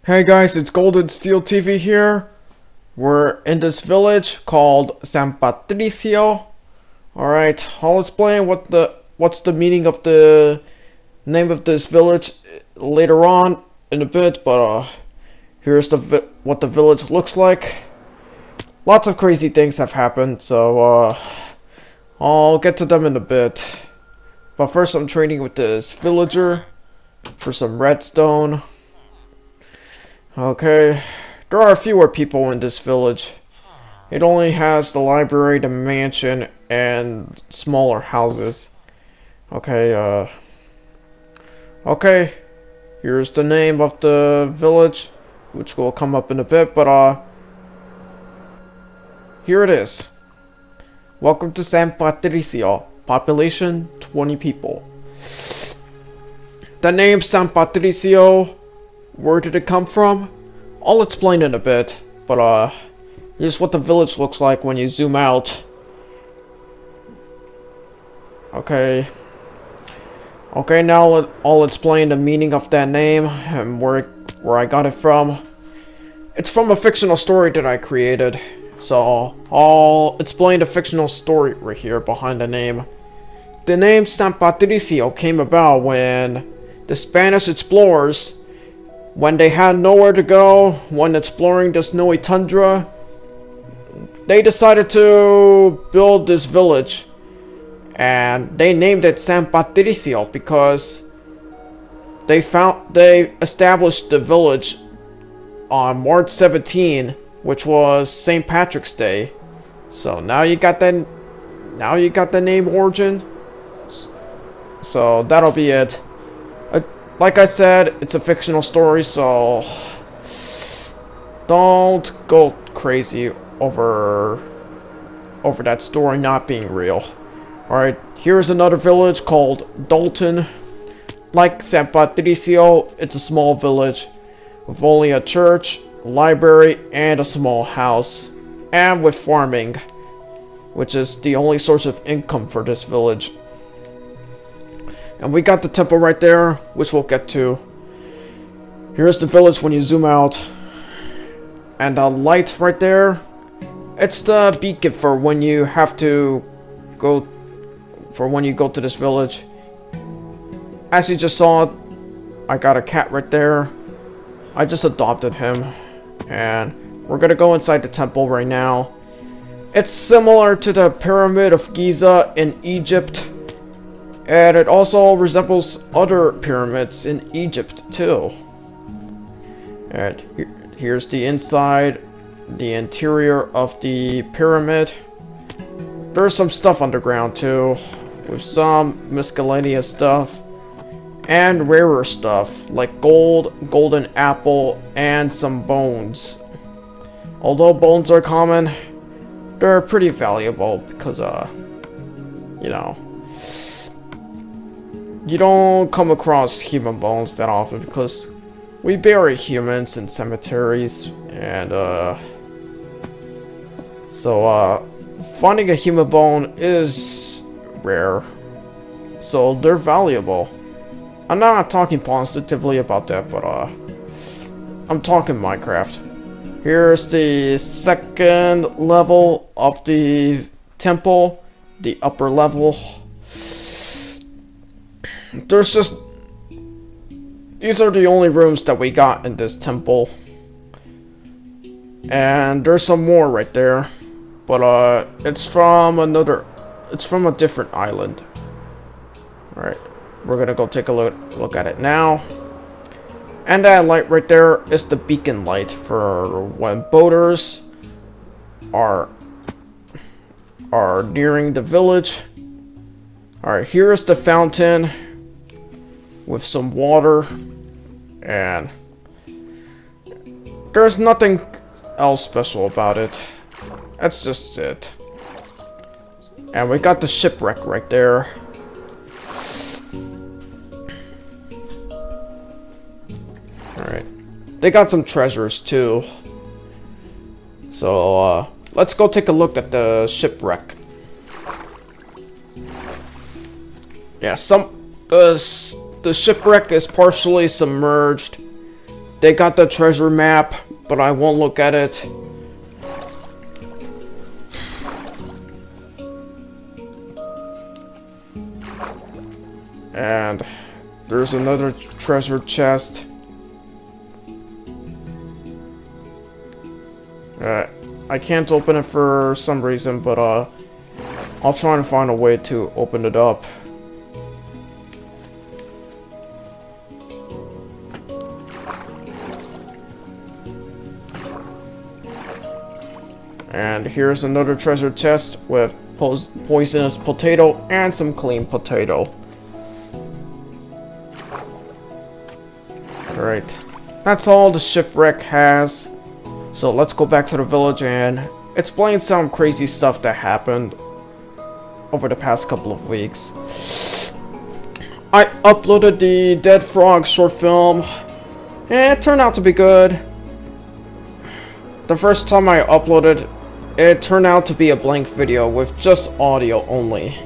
Hey guys, it's GoldenSteelTV here. We're in this village called San Patricio. Alright, I'll explain what's the meaning of the name of this village later on in a bit, but here's what the village looks like. Lots of crazy things have happened, so I'll get to them in a bit. But first I'm trading with this villager for some redstone. Okay, there are fewer people in this village. It only has the library, the mansion, and smaller houses. Okay, here's the name of the village, which will come up in a bit, but here it is. Welcome to San Patricio. Population 20 people. The name San Patricio, where did it come from? I'll explain in a bit, but here's what the village looks like when you zoom out. Okay, now I'll explain the meaning of that name and where I got it from. It's from a fictional story that I created, so I'll explain the fictional story right here behind the name. The name San Patricio came about when the Spanish explorers, when they had nowhere to go when exploring the snowy tundra, they decided to build this village, and they named it San Patricio because they established the village on March 17, which was St. Patrick's Day. So now you got the name origin. So that'll be it. Like I said, it's a fictional story, so don't go crazy over that story not being real. Alright, here's another village called Dalton. Like San Patricio, it's a small village with only a church, a library, and a small house, and with farming, which is the only source of income for this village. And we got the temple right there, which we'll get to. Here's the village when you zoom out. And the light right there, it's the beacon for when you have to go, to this village. As you just saw, I got a cat right there. I just adopted him. And we're gonna go inside the temple right now. It's similar to the Pyramid of Giza in Egypt. And it also resembles other pyramids in Egypt too. And here's the inside, the interior of the pyramid. There's some stuff underground too, with some miscellaneous stuff and rarer stuff like gold, golden apple, and some bones. Although bones are common, they're pretty valuable because you know, you don't come across human bones that often because we bury humans in cemeteries, and so finding a human bone is rare, so they're valuable. I'm not talking positively about that, but I'm talking Minecraft. Here's the second level of the temple, the upper level. These are the only rooms that we got in this temple. And there's some more right there. But it's from a different island. Alright, we're gonna go take a look at it now. And that light right there is the beacon light for when boaters are nearing the village. Alright, here is the fountain with some water, and there's nothing else special about it. That's just it. And we got the shipwreck right there. Alright, they got some treasures too, so let's go take a look at the shipwreck. Yeah, the shipwreck is partially submerged they got the treasure map, but I won't look at it. And there's another treasure chest. I can't open it for some reason, but I'll try and find a way to open it up. And here's another treasure chest with poisonous potato and some clean potato. Alright, that's all the shipwreck has. So let's go back to the village and explain some crazy stuff that happened over the past couple of weeks. I uploaded the Dead Frog short film, and it turned out to be good. The first time I uploaded, it turned out to be a blank video with just audio only.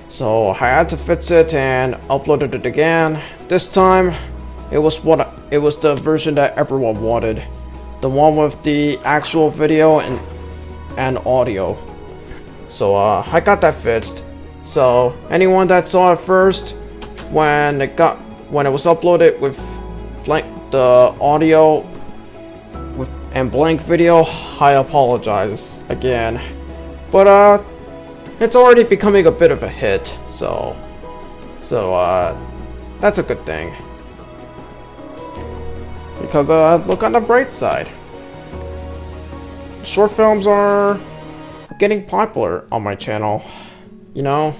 So I had to fix it and uploaded it again. This time, it was the version that everyone wanted. The one with the actual video and audio. So I got that fixed. So anyone that saw it first when it was uploaded with the audio and blank video, I apologize again. But it's already becoming a bit of a hit, so that's a good thing. Because look on the bright side. Short films are getting popular on my channel, you know,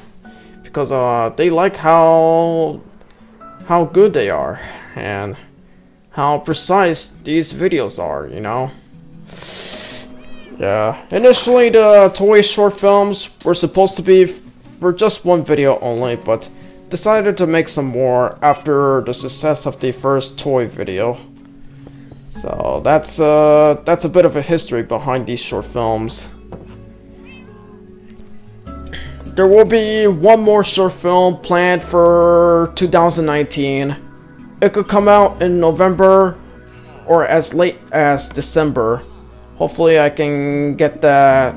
because they like how good they are and how precise these videos are, you know. Yeah, initially the toy short films were supposed to be for just one video only, but decided to make some more after the success of the first toy video. So that's a bit of a history behind these short films. There will be one more short film planned for 2019. It could come out in November or as late as December. Hopefully I can get that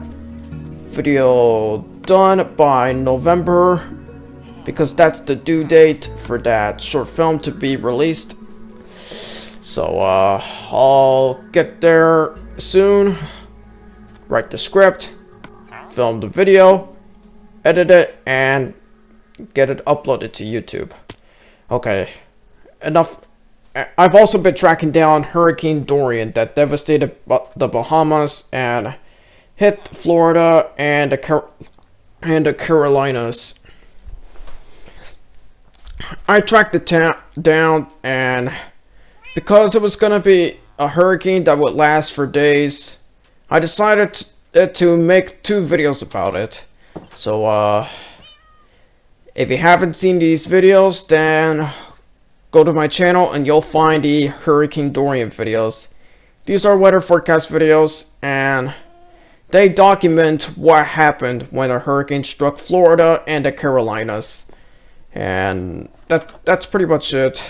video done by November, because that's the due date for that short film to be released. So I'll get there soon, write the script, film the video, edit it, and get it uploaded to YouTube. Okay, enough. I've also been tracking down Hurricane Dorian that devastated the Bahamas and hit Florida and the Carolinas. I tracked it down, and because it was gonna be a hurricane that would last for days, I decided to make 2 videos about it. So if you haven't seen these videos, then go to my channel and you'll find the Hurricane Dorian videos. These are weather forecast videos, and they document what happened when a hurricane struck Florida and the Carolinas. And that's pretty much it.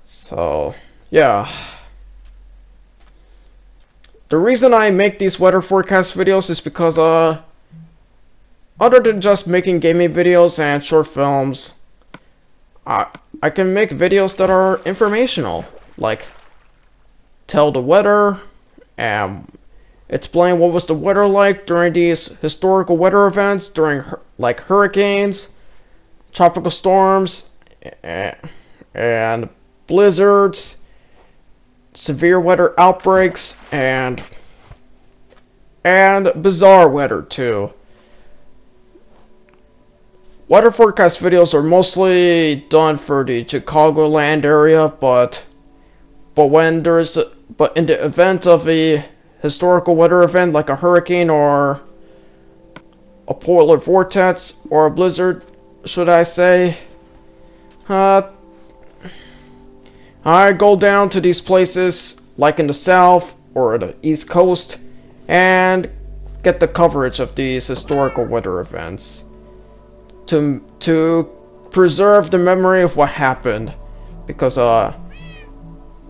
So, yeah. The reason I make these weather forecast videos is because, other than just making gaming videos and short films, I can make videos that are informational, like tell the weather and explain what was the weather like during these historical weather events, during like hurricanes, tropical storms, and blizzards, severe weather outbreaks, and bizarre weather too. Weather forecast videos are mostly done for the Chicagoland area, but in the event of a historical weather event like a hurricane or a polar vortex or a blizzard, should I say, I go down to these places like in the south or the east coast and get the coverage of these historical weather events to preserve the memory of what happened, because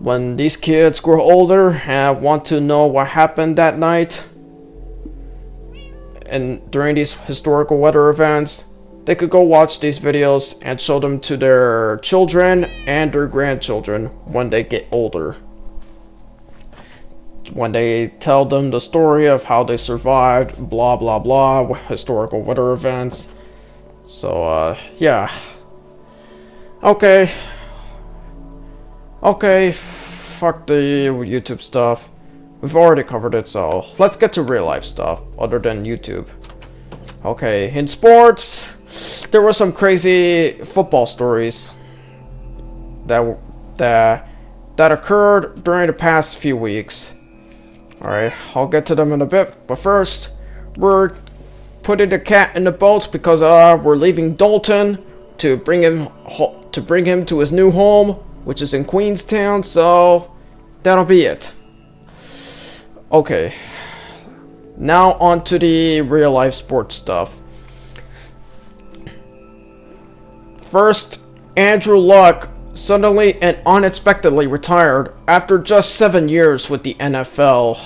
when these kids grow older and want to know what happened that night and during these historical weather events, they could go watch these videos and show them to their children and their grandchildren when they get older. When they tell them the story of how they survived, blah blah blah, historical weather events. So, yeah. Okay, fuck the YouTube stuff. We've already covered it, so let's get to real life stuff, other than YouTube. Okay, in sports, there were some crazy football stories that occurred during the past few weeks. Alright, I'll get to them in a bit, but first, we're putting the cat in the boat because we're leaving Dalton to bring him to his new home, which is in Queenstown, so that'll be it. Okay, now on to the real life sports stuff. First, Andrew Luck suddenly and unexpectedly retired after just 7 years with the NFL.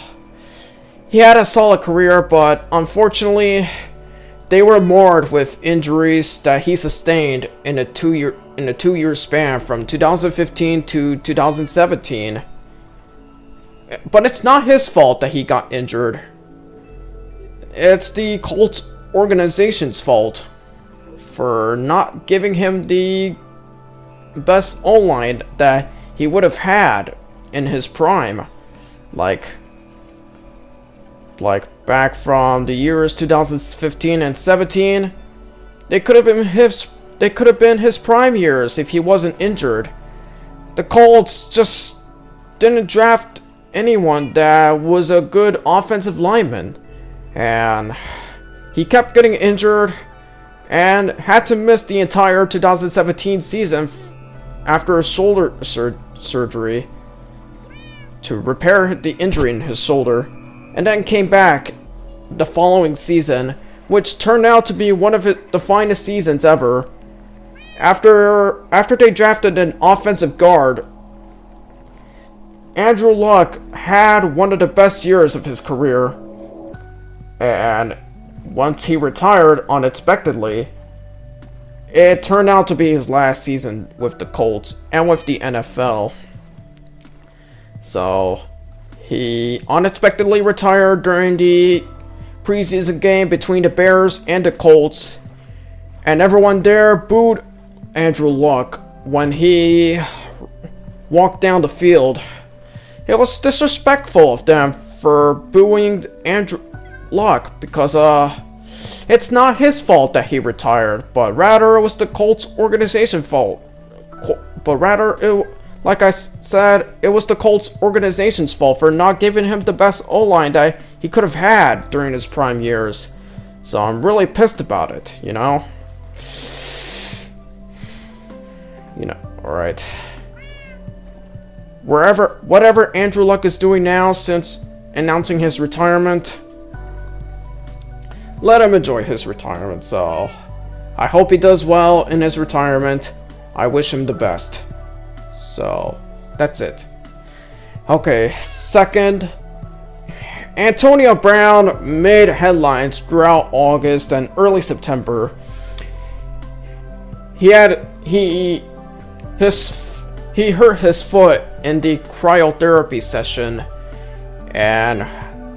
He had a solid career, but unfortunately, they were marred with injuries that he sustained in a two-year span from 2015 to 2017. But it's not his fault that he got injured. It's the Colts organization's fault for not giving him the best O-line that he would have had in his prime. Like back from the years 2015 and 17, they could have been his prime years if he wasn't injured. The Colts just didn't draft anyone that was a good offensive lineman, and he kept getting injured and had to miss the entire 2017 season after a shoulder surgery to repair the injury in his shoulder, and then came back the following season, which turned out to be one of the finest seasons ever. After they drafted an offensive guard, Andrew Luck had one of the best years of his career, and once he retired unexpectedly, it turned out to be his last season with the Colts and with the NFL. So, he unexpectedly retired during the preseason game between the Bears and the Colts, and everyone there booed Andrew Luck when he walked down the field. It was disrespectful of them for booing Andrew Luck because it's not his fault that he retired, but rather it was the Colts organization fault. Like I said, it was the Colts organization's fault for not giving him the best O-line that he could have had during his prime years. So I'm really pissed about it, you know? Alright. Whatever Andrew Luck is doing now since announcing his retirement, let him enjoy his retirement, so I hope he does well in his retirement. I wish him the best. So, that's it. Okay, second, Antonio Brown made headlines throughout August and early September. He hurt his foot in the cryotherapy session, and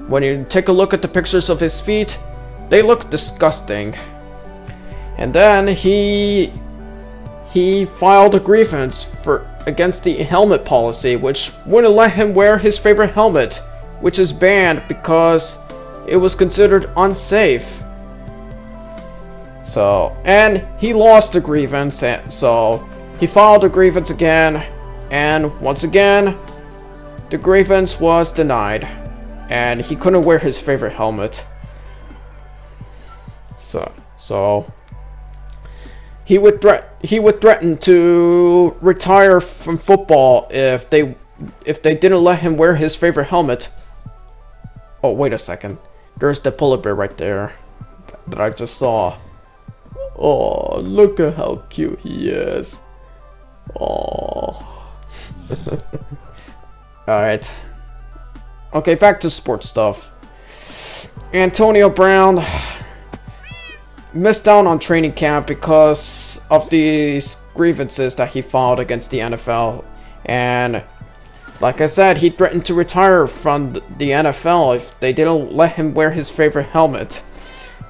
when you take a look at the pictures of his feet, they look disgusting. And then he filed a grievance against the helmet policy, which wouldn't let him wear his favorite helmet, which is banned because it was considered unsafe. So, and he lost the grievance, so he filed a grievance again, and once again, the grievance was denied, and he couldn't wear his favorite helmet. So he would threaten to retire from football if they didn't let him wear his favorite helmet. Oh, wait a second. There's the polar bear right there that I just saw. Oh, look at how cute he is. Oh. Alright. Okay, back to sports stuff. Antonio Brown missed out on training camp because of these grievances that he filed against the NFL. And like I said, he threatened to retire from the NFL if they didn't let him wear his favorite helmet.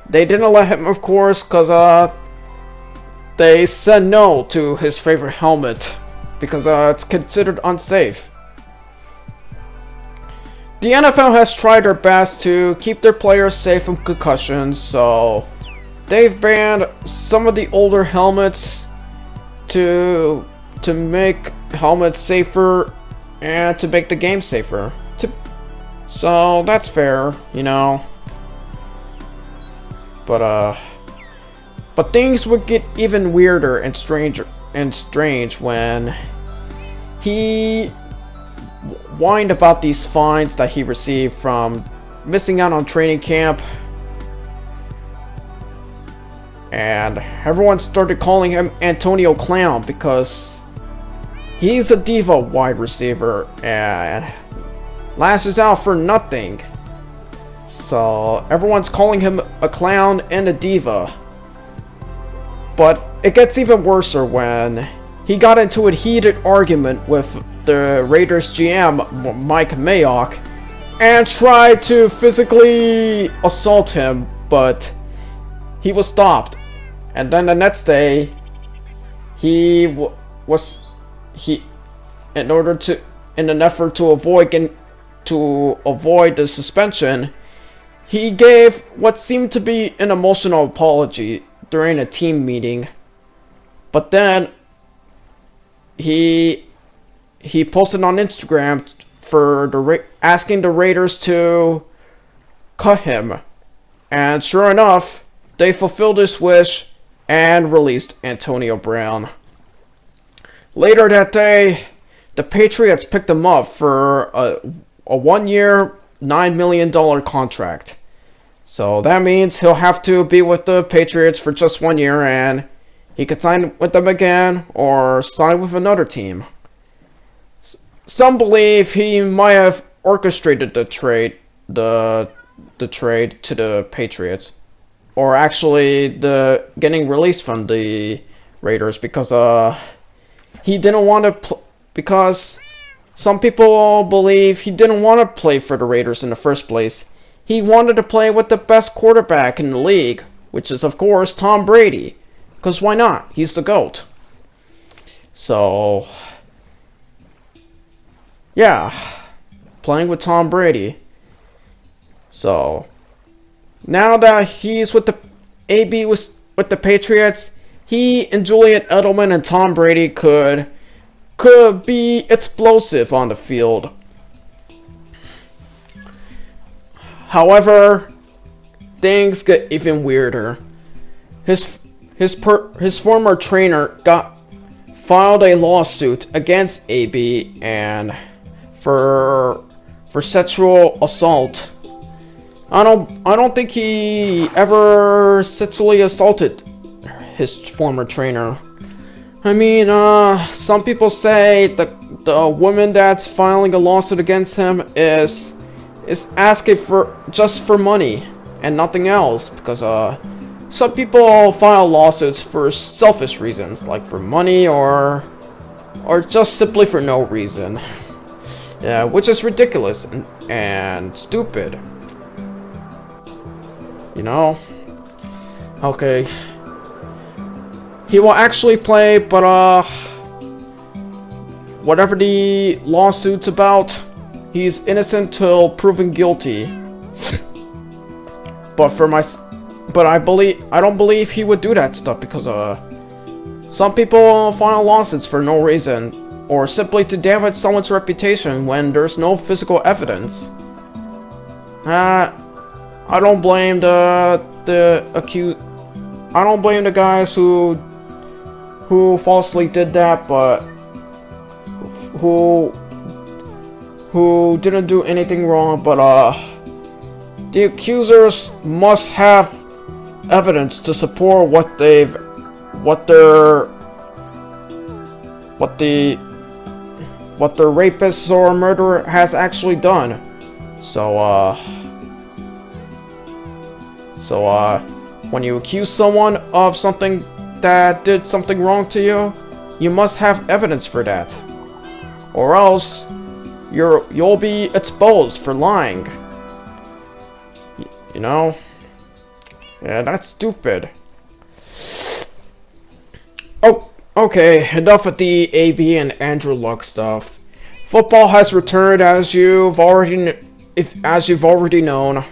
They didn't let him, of course, because they said no to his favorite helmet because it's considered unsafe. The NFL has tried their best to keep their players safe from concussions, so they've banned some of the older helmets to make helmets safer and to make the game safer. So that's fair, you know. But things would get even weirder and strange when he whined about these fines that he received from missing out on training camp, and everyone started calling him Antonio Clown because he's a diva wide receiver and lashes out for nothing. So everyone's calling him a clown and a diva. But it gets even worse when he got into a heated argument with the Raiders GM, Mike Mayock, and tried to physically assault him, but he was stopped. And then the next day, in an effort to avoid the suspension, he gave what seemed to be an emotional apology during a team meeting. But then he posted on Instagram for asking the Raiders to cut him, and sure enough, they fulfilled his wish and released Antonio Brown. Later that day, the Patriots picked him up for a 1-year, $9 million contract. So that means he'll have to be with the Patriots for just 1 year, and he could sign with them again or sign with another team. Some believe he might have orchestrated the trade to the Patriots, or actually the getting released from the Raiders, because he didn't want to because some people believe he didn't want to play for the Raiders in the first place. He wanted to play with the best quarterback in the league, which is of course Tom Brady, because why not? He's the GOAT. So yeah, playing with Tom Brady. So now that he's with the with the Patriots, he and Julian Edelman and Tom Brady could be explosive on the field. However, things get even weirder. His former trainer filed a lawsuit against AB and for sexual assault. I don't think he ever sexually assaulted his former trainer. I mean, some people say the woman that's filing a lawsuit against him is asking just for money and nothing else, because some people file lawsuits for selfish reasons, like for money or just simply for no reason. Yeah, which is ridiculous and stupid. You know? Okay. He will actually play, but whatever the lawsuit's about, he's innocent till proven guilty. But I don't believe he would do that stuff, because some people file lawsuits for no reason, or simply to damage someone's reputation when there's no physical evidence. I don't blame the accused. I don't blame the guys who falsely did that, but who didn't do anything wrong. But the accusers must have evidence to support what what the rapist or murderer has actually done. So, when you accuse someone of something that did something wrong to you, you must have evidence for that. Or else, you'll be exposed for lying. You know? Yeah, that's stupid. Oh, okay, enough of the AB and Andrew Luck stuff. Football has returned as you've already known.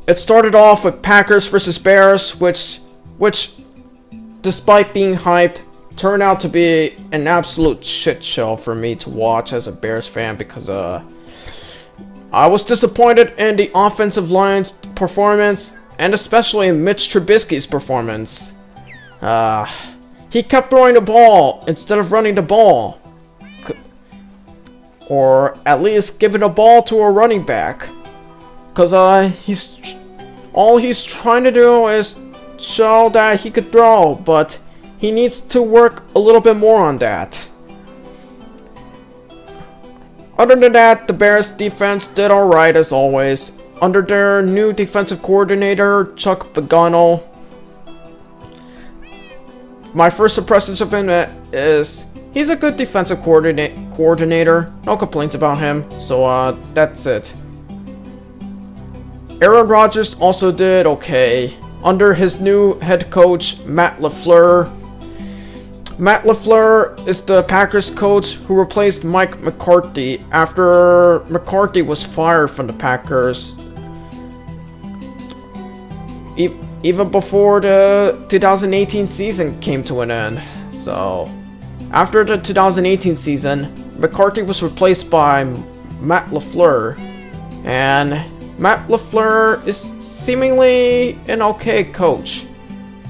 It started off with Packers versus Bears, which despite being hyped, turned out to be an absolute shit show for me to watch as a Bears fan because I was disappointed in the offensive line's performance, and especially in Mitch Trubisky's performance. He kept throwing the ball instead of running the ball. Or at least giving the ball to a running back. Because all he's trying to do is show that he could throw, but he needs to work a little bit more on that. Other than that, the Bears defense did alright as always. Under their new defensive coordinator, Chuck Pagano. My first impressions of him is he's a good defensive coordinator. No complaints about him. So that's it. Aaron Rodgers also did okay under his new head coach, Matt LaFleur. Matt LaFleur is the Packers coach who replaced Mike McCarthy after McCarthy was fired from the Packers. Even before the 2018 season came to an end. So, after the 2018 season, McCarthy was replaced by Matt LaFleur. And Matt LaFleur is seemingly an okay coach.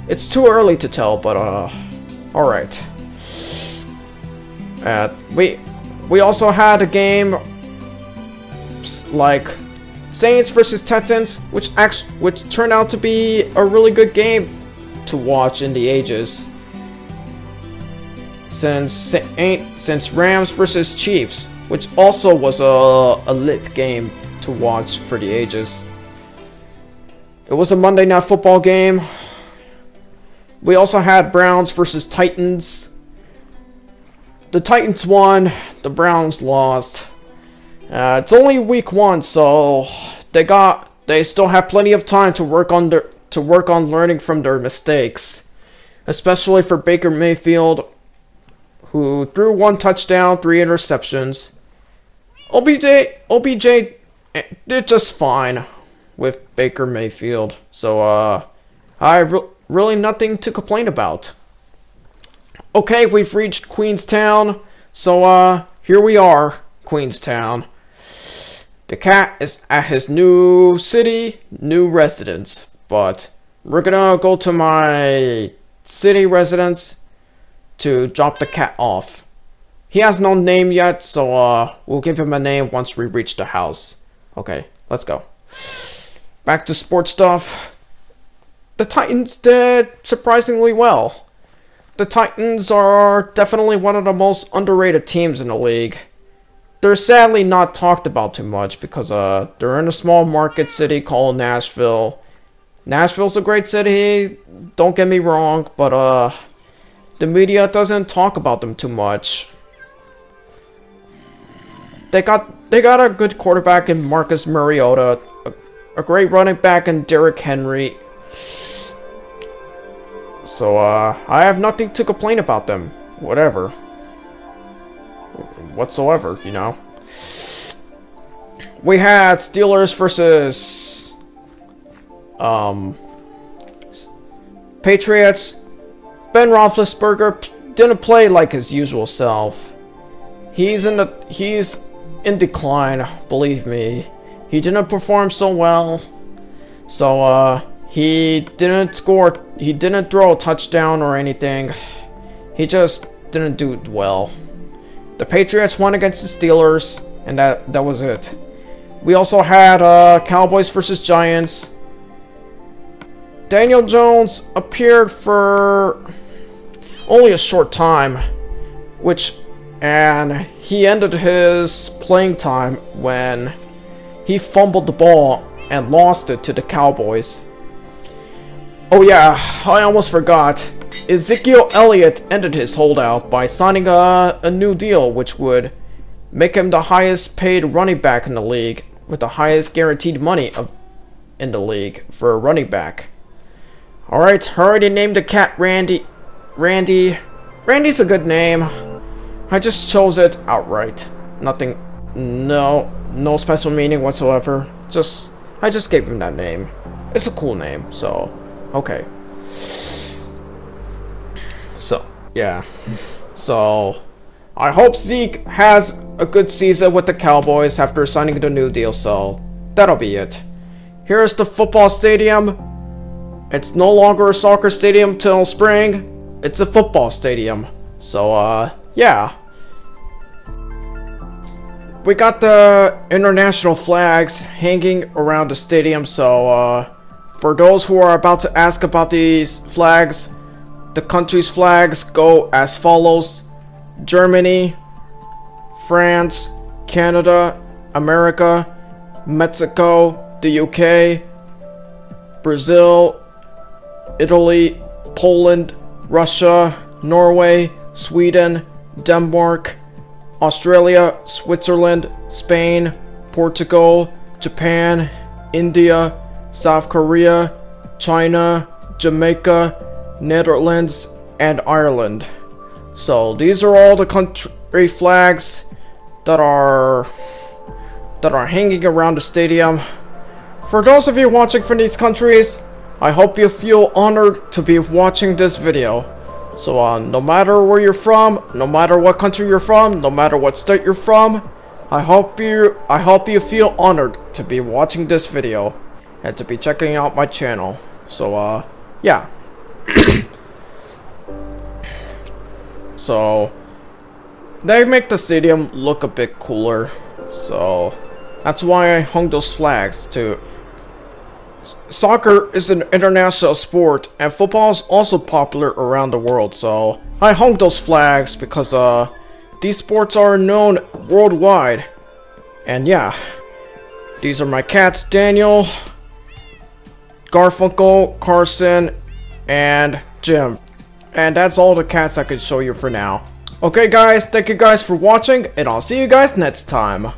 It's too early to tell, but alright. We also had a game like Saints versus Titans, which turned out to be a really good game to watch in the ages. Since Rams versus Chiefs, which also was a lit game to watch for the ages. It was a Monday Night Football game. We also had Browns versus Titans. The Titans won, the Browns lost. It's only week 1, so they still have plenty of time to work on learning from their mistakes, especially for Baker Mayfield, who threw 1 touchdown, 3 interceptions. OBJ did just fine with Baker Mayfield, so really nothing to complain about. Okay, we've reached Queenstown, so here we are, Queenstown. The cat is at his new city, new residence, but we're gonna go to my city residence to drop the cat off. He has no name yet, so we'll give him a name once we reach the house. Okay, let's go. Back to sports stuff. The Titans did surprisingly well. The Titans are definitely one of the most underrated teams in the league. They're sadly not talked about too much because they're in a small market city called Nashville. Nashville's a great city, don't get me wrong, but the media doesn't talk about them too much. They got a good quarterback in Marcus Mariota, a great running back in Derrick Henry. So I have nothing to complain about them. Whatever. Whatsoever, you know. We had Steelers versus Patriots. Ben Roethlisberger didn't play like his usual self. He's in decline, believe me. He didn't perform so well. So he didn't score, he didn't throw a touchdown or anything. He just didn't do well. The Patriots won against the Steelers, and that was it. We also had Cowboys versus Giants. Daniel Jones appeared for only a short time, and he ended his playing time when he fumbled the ball and lost it to the Cowboys. Oh yeah, I almost forgot. Ezekiel Elliott ended his holdout by signing a new deal, which would make him the highest paid running back in the league, with the highest guaranteed money in the league for a running back. Alright, I already named the cat Randy. Randy's a good name. I just chose it outright. Nothing, no special meaning whatsoever. I just gave him that name. It's a cool name, so, okay. So, yeah. So, I hope Zeke has a good season with the Cowboys after signing the new deal, so that'll be it. Here's the football stadium. It's no longer a soccer stadium till spring. It's a football stadium. So, yeah. We got the international flags hanging around the stadium, so, for those who are about to ask about these flags, the country's flags go as follows: Germany, France, Canada, America, Mexico, the UK, Brazil, Italy, Poland, Russia, Norway, Sweden, Denmark, Australia, Switzerland, Spain, Portugal, Japan, India, South Korea, China, Jamaica, Netherlands, and Ireland. So these are all the country flags that are hanging around the stadium. For those of you watching from these countries, I hope you feel honored to be watching this video. So no matter where you're from, no matter what country you're from, no matter what state you're from, I hope you feel honored to be watching this video and to be checking out my channel. So yeah. So they make the stadium look a bit cooler, so that's why I hung those flags too. Soccer is an international sport, and football is also popular around the world, so I hung those flags because these sports are known worldwide. And yeah, these are my cats, Daniel, Garfunkel, Carson, and Jim. And that's all the cats I can show you for now. Okay guys, thank you guys for watching, and I'll see you guys next time.